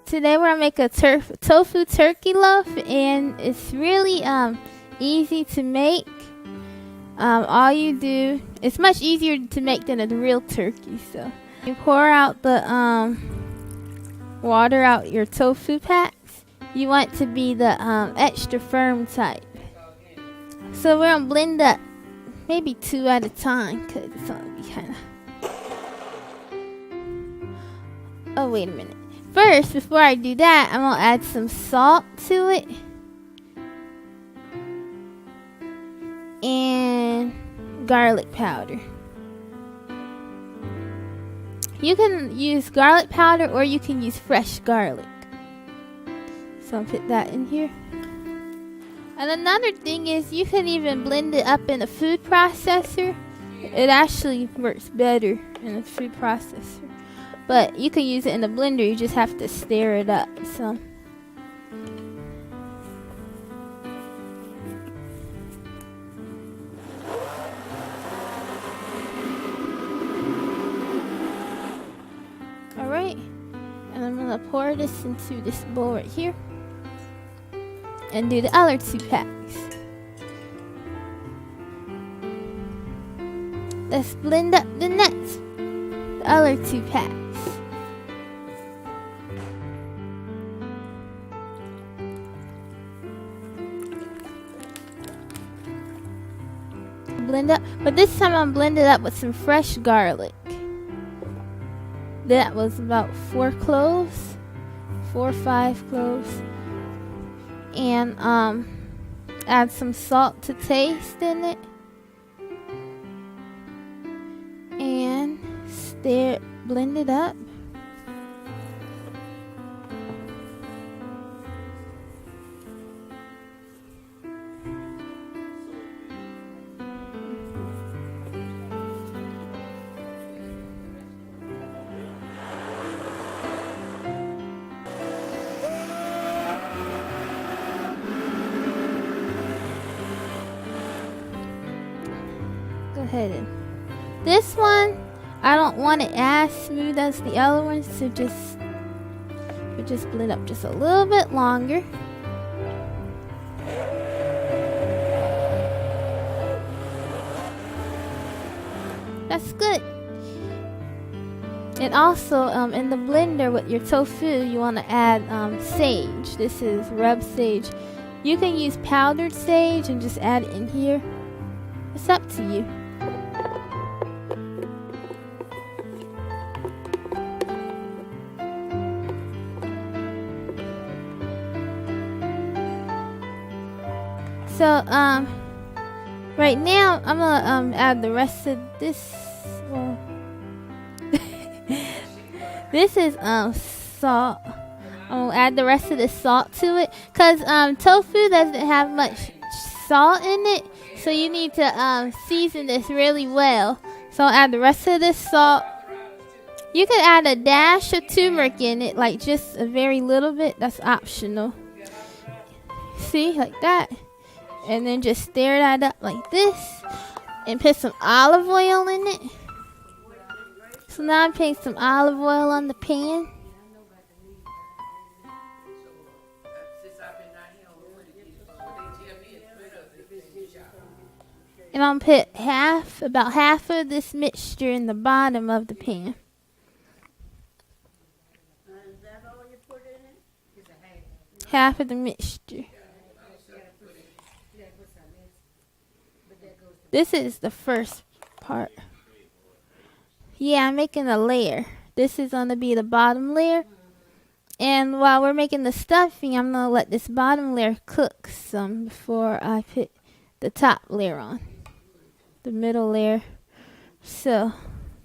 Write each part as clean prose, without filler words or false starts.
Today we're gonna make a tofu turkey loaf, and it's really easy to make. All you do, it's much easier to make than a real turkey. So you pour out the water out your tofu packs. You want to be the extra firm type. So we're gonna blend up maybe 2 at a time because it's gonna be kind of. Oh, wait a minute. First, before I do that, I'm gonna add some salt to it. And garlic powder. You can use garlic powder or you can use fresh garlic. So I'll put that in here. And another thing is you can even blend it up in a food processor. It actually works better in a food processor. But you can use it in the blender, you just have to stir it up. So alright. And I'm gonna pour this into this bowl right here. And do the other 2 packs. Let's blend up the other 2 packs. Blend up, but this time I'm blending it up with some fresh garlic. That was about 4 cloves, 4 or 5 cloves. And add some salt to taste in it. And blend it up. Go ahead and this one, I don't want it as smooth as the other ones, so we just blend up just a little bit longer. That's good. And also, in the blender with your tofu, you want to add sage. This is rub sage. You can use powdered sage and just add it in here. It's up to you. So, right now, I'm gonna add the rest of this. Well, this is salt. I'm gonna add the rest of the salt to it, cause tofu doesn't have much salt in it, so you need to season this really well. So I'll add the rest of this salt. You could add a dash of turmeric in it, like just a very little bit. That's optional. See, like that. And then just stir that up like this. And put some olive oil in it. So now I'm putting some olive oil on the pan. And I'm gonna put about half of this mixture in the bottom of the pan. Is that all you put in it? Half of the mixture. This is the first part. Yeah, I'm making a layer. This is going to be the bottom layer. And while we're making the stuffing, I'm going to let this bottom layer cook some before I put the top layer on. The middle layer. So,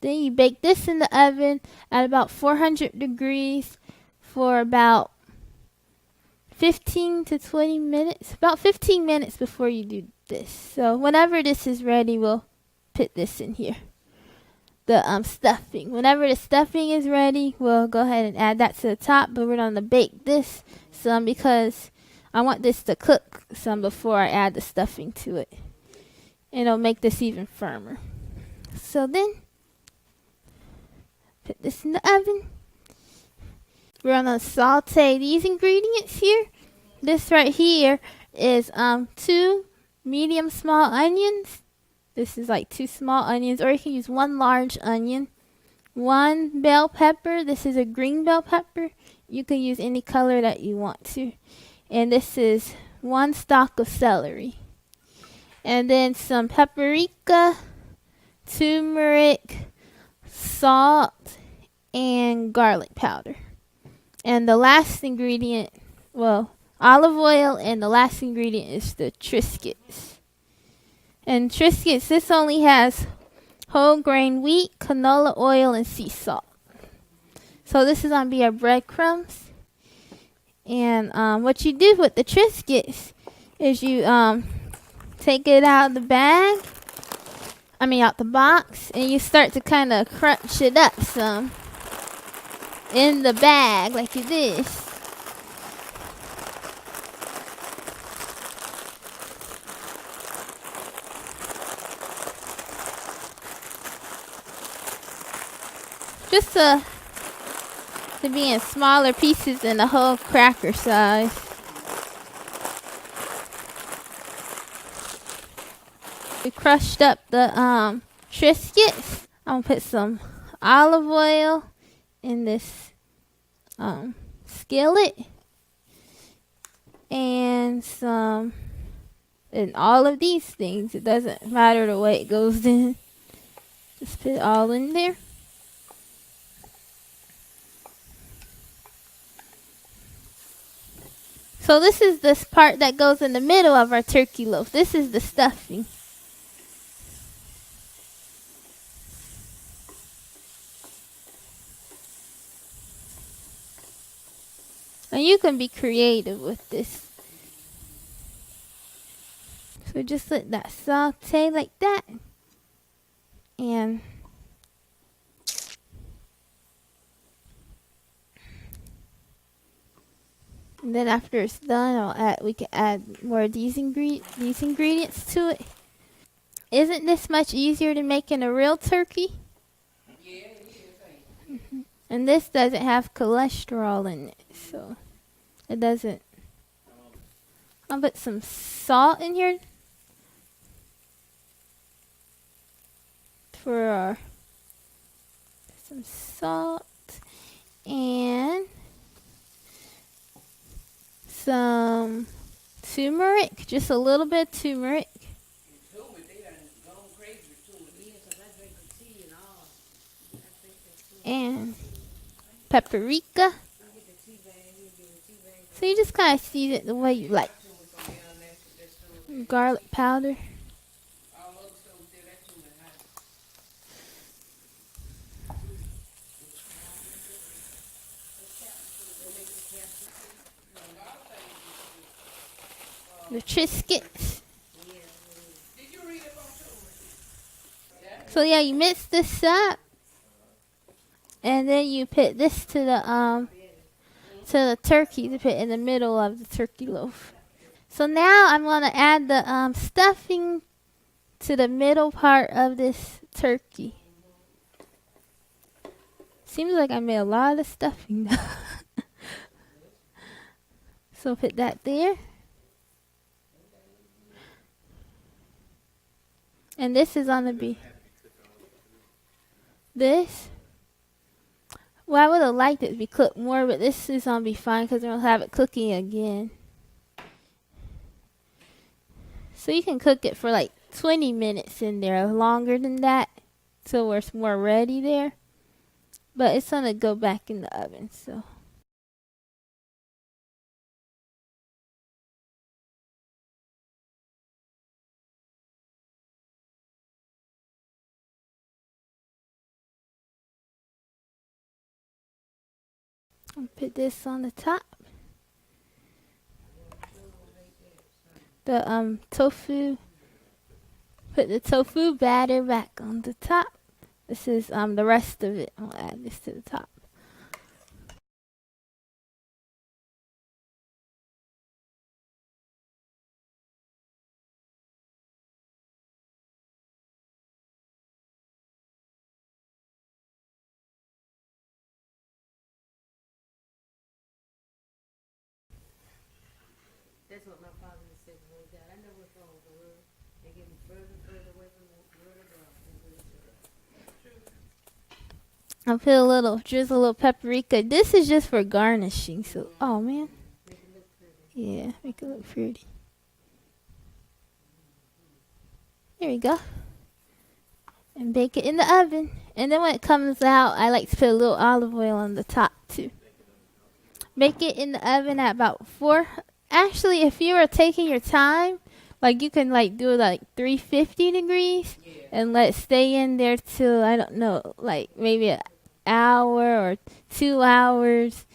then you bake this in the oven at about 400 degrees for about 15 to 20 minutes. About 15 minutes before you do this. So whenever this is ready, we'll put this in here. The stuffing. Whenever the stuffing is ready, we'll go ahead and add that to the top. But we're going to bake this some because I want this to cook some before I add the stuffing to it. And it'll make this even firmer. So then, put this in the oven. We're gonna saute these ingredients here. This right here is 2 medium small onions. This is like 2 small onions, or you can use 1 large onion. 1 bell pepper. This is a green bell pepper. You can use any color that you want to. And this is 1 stalk of celery. And then some paprika, turmeric, salt, and garlic powder. And the last ingredient, well, olive oil, and the last ingredient is the Triscuits. And Triscuits, this only has whole grain wheat, canola oil, and sea salt. So this is going to be our breadcrumbs. And what you do with the Triscuits is you take it out of the bag, out the box, and you start to kind of crunch it up some in the bag like this. Just to be in smaller pieces than the whole cracker size. We crushed up the Triscuits. I'm gonna put some olive oil in this skillet and all of these things. It doesn't matter the way it goes in. Just put it all in there. So this is this part that goes in the middle of our turkey loaf. This is the stuffing. And you can be creative with this. So just let that saute like that. And then after it's done, we can add more of these ingredients to it. Isn't this much easier than making a real turkey? Yeah, it is. And this doesn't have cholesterol in it, so it doesn't. I'll put some salt in here for some salt and some turmeric, just a little bit of turmeric. And paprika. So you just kind of season it the way you like. Garlic powder. The Triscuits. So yeah, you mix this up, and then you put this to the turkey to put in the middle of the turkey loaf. So now I'm gonna add the stuffing to the middle part of this turkey. Seems like I made a lot of stuffing. So put that there. And this is gonna be this. Well, I would have liked it to be cooked more, but this is gonna be fine because we're gonna have it cooking again. So you can cook it for like 20 minutes in there, longer than that, so it's more ready there. But it's gonna go back in the oven, so. I'll put this on the top. The tofu. Put the tofu batter back on the top. This is the rest of it. I'll add this to the top. That's what my father said when he died. I know what's wrong with the word. They get me further and further away from the word of God. I'll put a little, drizzle a little paprika. This is just for garnishing. So, oh man. Make it look pretty. Yeah, make it look pretty. There we go. And bake it in the oven. And then when it comes out, I like to put a little olive oil on the top too. Bake it in the oven at about 4. Actually, if you are taking your time, like you can like do it like 350 degrees and let it stay in there till, I don't know, like maybe an hour or 2 hours.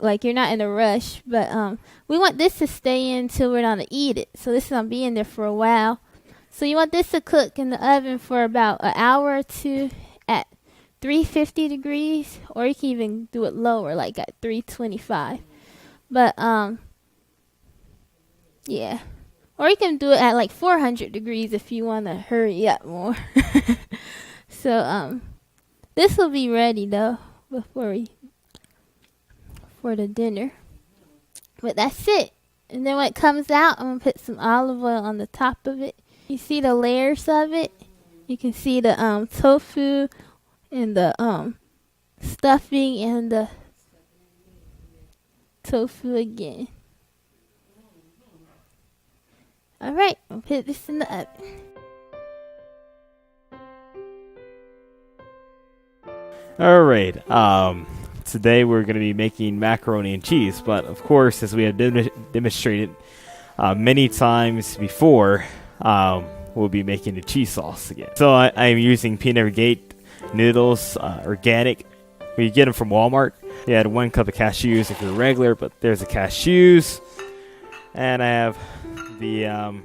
Like you're not in a rush, but we want this to stay in till we're gonna eat it. So this is gonna be in there for a while. So you want this to cook in the oven for about an hour or 2 at 350 degrees, or you can even do it lower, like at 325. But yeah, or you can do it at like 400 degrees if you want to hurry up more. So this will be ready though for the dinner. But that's it. And then when it comes out, I'm gonna put some olive oil on the top of it. You see the layers of it. You can see the tofu and the stuffing and the tofu again. All right, I'll put this in the oven. All right. Today we're going to be making macaroni and cheese, but of course, as we have demonstrated many times before, we'll be making the cheese sauce again. So I'm using Peanut Gate noodles, organic. We get them from Walmart. You add 1 cup of cashews if you're regular, but there's the cashews. And I have the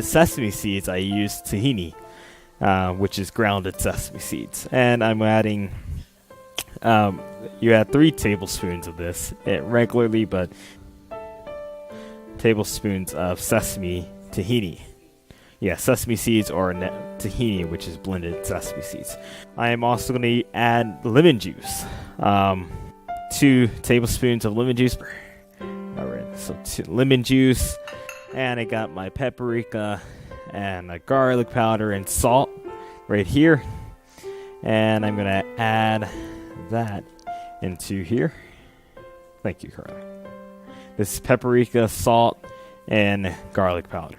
sesame seeds. I use tahini, which is grounded sesame seeds. And I'm adding, you add 3 tablespoons of this regularly, but tablespoons of sesame tahini. Yeah, sesame seeds or tahini, which is blended sesame seeds. I am also going to add lemon juice. 2 tablespoons of lemon juice. Alright, so 2 lemon juice. And I got my paprika and a garlic powder and salt right here. And I'm going to add that into here. Thank you, Carla. This is paprika, salt, and garlic powder.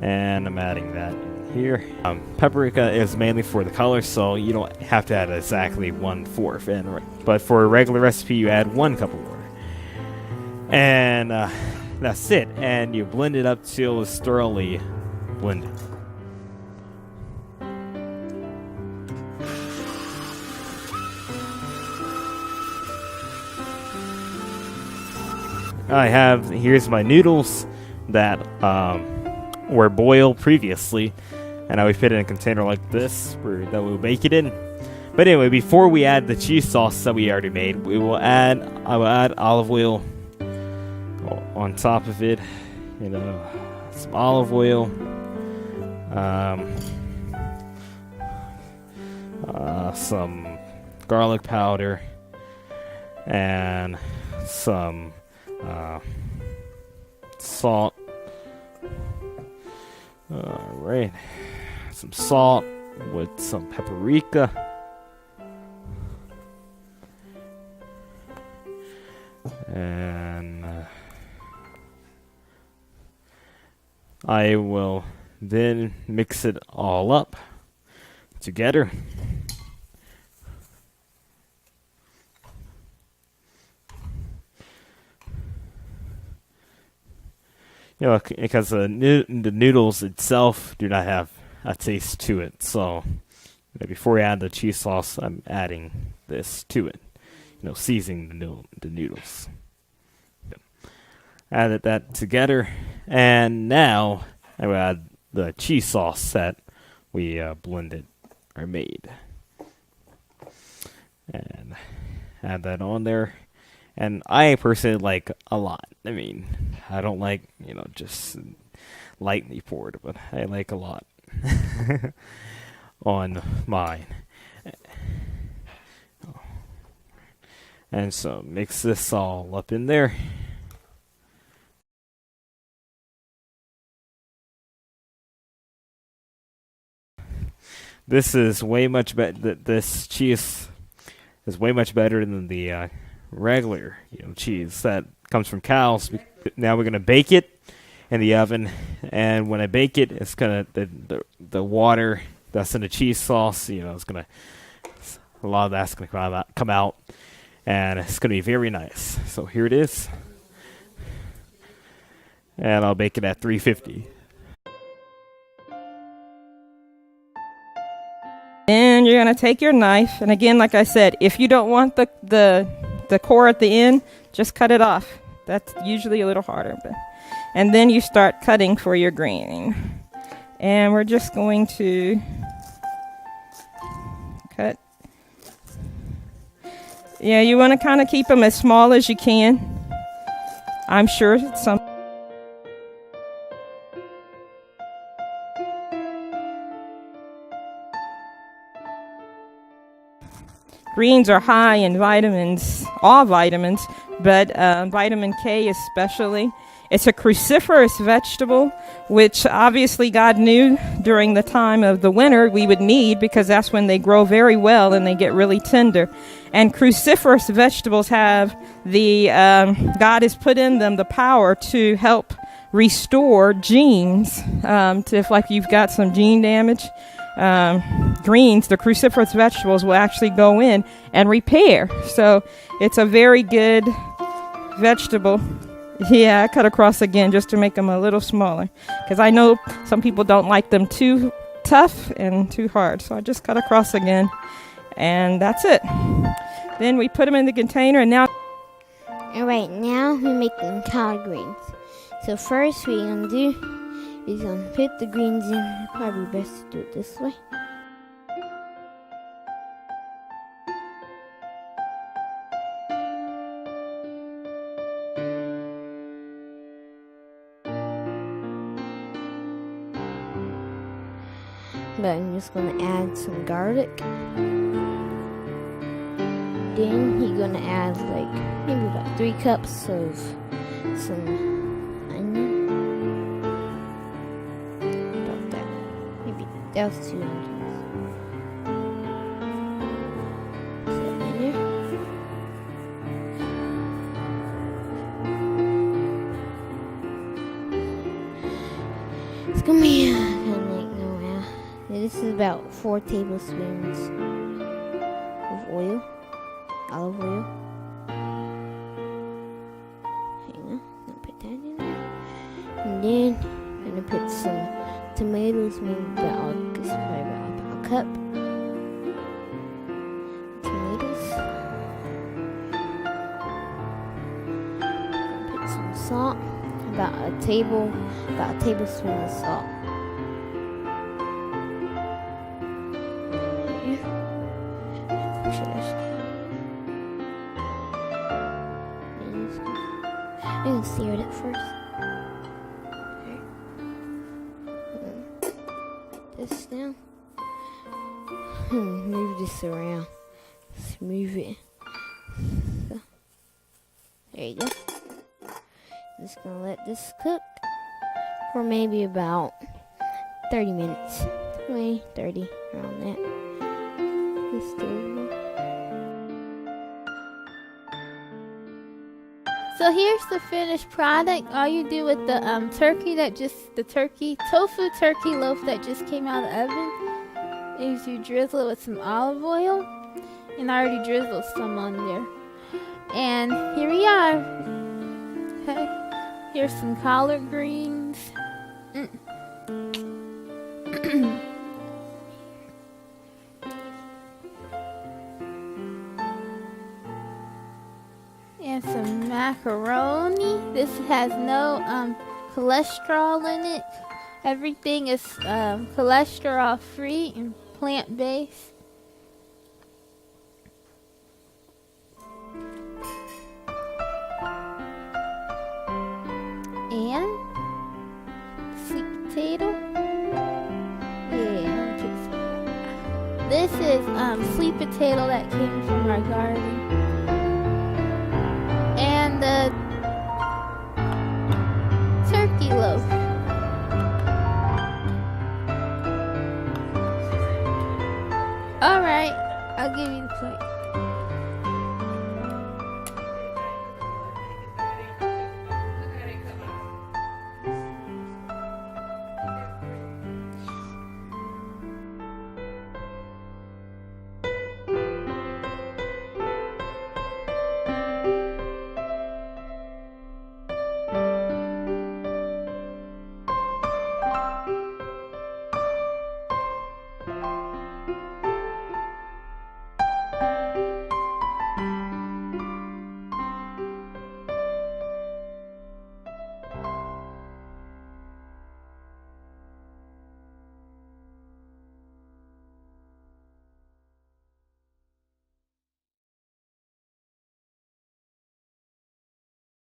And I'm adding that in here. Paprika is mainly for the color, so you don't have to add exactly 1/4. But for a regular recipe, you add 1 cup of water. And that's it. And you blend it up till it's thoroughly blended. Here's my noodles that were boiled previously, and I would put it in a container like this that we'll bake it in. But anyway, before we add the cheese sauce that we already made, I will add olive oil on top of it. Some olive oil, some garlic powder, and some salt. Alright, some salt with some paprika. And I will then mix it all up together. Because the noodles itself do not have a taste to it. So, before I add the cheese sauce, I'm adding this to it. Seasoning the noodles. Added that together. And now, I will add the cheese sauce that we blended or made. And add that on there. And I personally like a lot. I don't like, just lightly poured, but I like a lot on mine. And so mix this all up in there. This is way much better. This cheese is way much better than the regular, cheese that comes from cows. Now we're gonna bake it in the oven, and when I bake it, it's gonna the water that's in the cheese sauce. It's gonna a lot of that's gonna come out, and it's gonna be very nice. So here it is, and I'll bake it at 350. And you're going to take your knife, and again, like I said, if you don't want the core at the end, just cut it off. That's usually a little harder. And then you start cutting for your green. And we're just going to cut. Yeah, you want to kind of keep them as small as you can. I'm sure some. Greens are high in vitamins, all vitamins, but vitamin K especially. It's a cruciferous vegetable, which obviously God knew during the time of the winter we would need, because that's when they grow very well and they get really tender. And cruciferous vegetables have God has put in them the power to help restore genes. If like you've got some gene damage, greens, the cruciferous vegetables will actually go in and repair. So it's a very good vegetable. Yeah, I cut across again just to make them a little smaller, because I know some people don't like them too tough and too hard. So I just cut across again, and that's it. Then we put them in the container, and now. All right, now we're making collard greens. So first we're gonna do is put the greens in. Probably best to do it this way. But I'm just gonna add some garlic. Then you're gonna add like maybe about 3 cups of some onion. About that. Maybe that was 2 onions. Put that in there. It's gonna be this is about 4 tablespoons of oil, olive oil. Hang on, I'll put that in there. And then I'm gonna put some tomatoes, maybe about a cup. Tomatoes. Put some salt, about a tablespoon of salt. I'm gonna sear it first. This down. Move this around. Let's move it. So, there you go. Just gonna let this cook for maybe about 30 minutes. 20, 30, around that. Let's do it. So here's the finished product. All you do with the tofu turkey loaf that just came out of the oven is you drizzle it with some olive oil, and I already drizzled some on there. And here we are. Okay, here's some collard greens. And some macaroni. This has no cholesterol in it. Everything is cholesterol free and plant based. And sweet potato. Yeah, this is sweet potato that came from our garden. And the turkey loaf. right, I'll give you the plate.